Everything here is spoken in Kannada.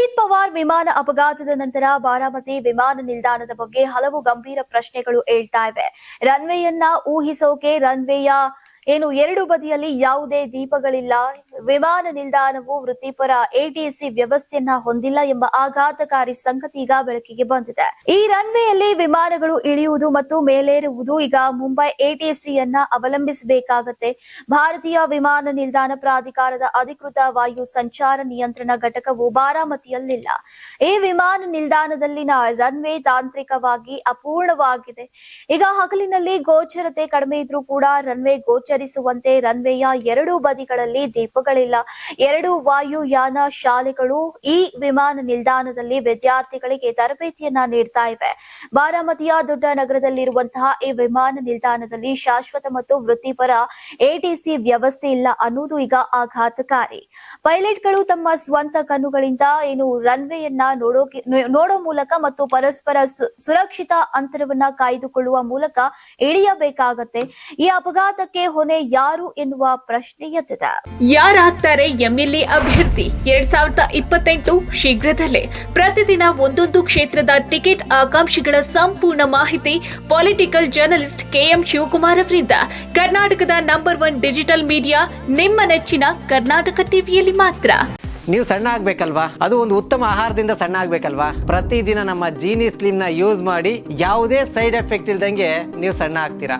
ಅಜಿತ್ ಪವಾರ್ ವಿಮಾನ ಅಪಘಾತದ ನಂತರ ಬಾರಾಮತಿ ವಿಮಾನ ನಿಲ್ದಾಣದ ಬಗ್ಗೆ ಹಲವು ಗಂಭೀರ ಪ್ರಶ್ನೆಗಳು ಏಳ್ತಾ ಇವೆ. ರನ್ವೇಯನ್ನ ಊಹಿಸೋಕೆ ರನ್ವೇಯ ಎರಡು ಬದಿಯಲ್ಲಿ ಯಾವುದೇ ದೀಪಗಳಿಲ್ಲ, ವಿಮಾನ ನಿಲ್ದಾಣವು ವೃತ್ತಿಪರ ಎಟಿಸಿ ವ್ಯವಸ್ಥೆಯನ್ನ ಹೊಂದಿಲ್ಲ ಎಂಬ ಆಘಾತಕಾರಿ ಸಂಗತಿ ಈಗ ಬೆಳಕಿಗೆ ಬಂದಿದೆ. ಈ ರನ್ವೇಯಲ್ಲಿ ವಿಮಾನಗಳು ಇಳಿಯುವುದು ಮತ್ತು ಮೇಲೇರುವುದು ಈಗ ಮುಂಬೈ ಎಟಿಸಿಯನ್ನ ಅವಲಂಬಿಸಬೇಕಾಗತ್ತೆ. ಭಾರತೀಯ ವಿಮಾನ ನಿಲ್ದಾಣ ಪ್ರಾಧಿಕಾರದ ಅಧಿಕೃತ ವಾಯು ಸಂಚಾರ ನಿಯಂತ್ರಣ ಘಟಕವು ಬಾರಾಮತಿಯಲ್ಲಿಲ್ಲ. ಈ ವಿಮಾನ ನಿಲ್ದಾಣದಲ್ಲಿನ ರನ್ವೇ ತಾಂತ್ರಿಕವಾಗಿ ಅಪೂರ್ಣವಾಗಿದೆ. ಈಗ ಹಗಲಿನಲ್ಲಿ ಗೋಚರತೆ ಕಡಿಮೆ ಇದ್ರೂ ಕೂಡ ರನ್ವೇ ಗೋಚರಿಸುವಂತೆ ರನ್ವೇಯ ಎರಡೂ ಬದಿಗಳಲ್ಲಿ ದೀಪಗಳಿಲ್ಲ. ಎರಡು ವಾಯುಯಾನ ಶಾಲೆಗಳು ಈ ವಿಮಾನ ನಿಲ್ದಾಣದಲ್ಲಿ ವಿದ್ಯಾರ್ಥಿಗಳಿಗೆ ತರಬೇತಿಯನ್ನ ನೀಡ್ತಾ ಇವೆ. ಬಾರಾಮತಿಯ ದೊಡ್ಡ ನಗರದಲ್ಲಿರುವಂತಹ ಈ ವಿಮಾನ ನಿಲ್ದಾಣದಲ್ಲಿ ಶಾಶ್ವತ ಮತ್ತು ವೃತ್ತಿಪರ ಎಟಿಸಿ ವ್ಯವಸ್ಥೆ ಇಲ್ಲ ಅನ್ನೋದು ಈಗ ಆಘಾತಕಾರಿ. ಪೈಲಟ್ಗಳು ತಮ್ಮ ಸ್ವಂತ ಕಣ್ಣುಗಳಿಂದ ರನ್ವೇಯನ್ನ ನೋಡೋ ಮೂಲಕ ಮತ್ತು ಪರಸ್ಪರ ಸುರಕ್ಷಿತ ಅಂತರವನ್ನ ಕಾಯ್ದುಕೊಳ್ಳುವ ಮೂಲಕ ಇಳಿಯಬೇಕಾಗತ್ತೆ. ಈ ಅಪಘಾತಕ್ಕೆ ಹೊಣೆ ಯಾರು ಎನ್ನುವ ಪ್ರಶ್ನೆ ಎದ್ದಿದೆ. ಯಾರಾಗ್ತಾರೆ ಎಂಎಲ್ಎ ಅಭ್ಯರ್ಥಿ 2028 ಶೀಘ್ರದಲ್ಲೇ. ಪ್ರತಿದಿನ ಒಂದೊಂದು ಕ್ಷೇತ್ರದ ಟಿಕೆಟ್ ಆಕಾಂಕ್ಷಿಗಳ ಸಂಪೂರ್ಣ ಮಾಹಿತಿ ಪೊಲಿಟಿಕಲ್ ಜರ್ನಲಿಸ್ಟ್ ಕೆಎಂ ಶಿವಕುಮಾರ್ ಅವರಿಂದ. ಕರ್ನಾಟಕದ ನಂಬರ್ 1 ಡಿಜಿಟಲ್ ಮೀಡಿಯಾ ನಿಮ್ಮ ನೆಚ್ಚಿನ ಕರ್ನಾಟಕ ಟಿವಿಯಲ್ಲಿ ಮಾತ್ರ. ನೀವು ಸಣ್ಣ ಆಗ್ಬೇಕಲ್ವಾ? ಅದು ಒಂದು ಉತ್ತಮ ಆಹಾರದಿಂದ ಸಣ್ಣ ಆಗ್ಬೇಕಲ್ವಾ? ಪ್ರತಿದಿನ ನಮ್ಮ ಜೀನಿ ಸ್ಲಿಮ್ ನ ಯೂಸ್ ಮಾಡಿ ಯಾವುದೇ ಸೈಡ್ ಎಫೆಕ್ಟ್ ಇಲ್ದಂಗೆ ನೀವು ಸಣ್ಣ ಆಗ್ತೀರಾ.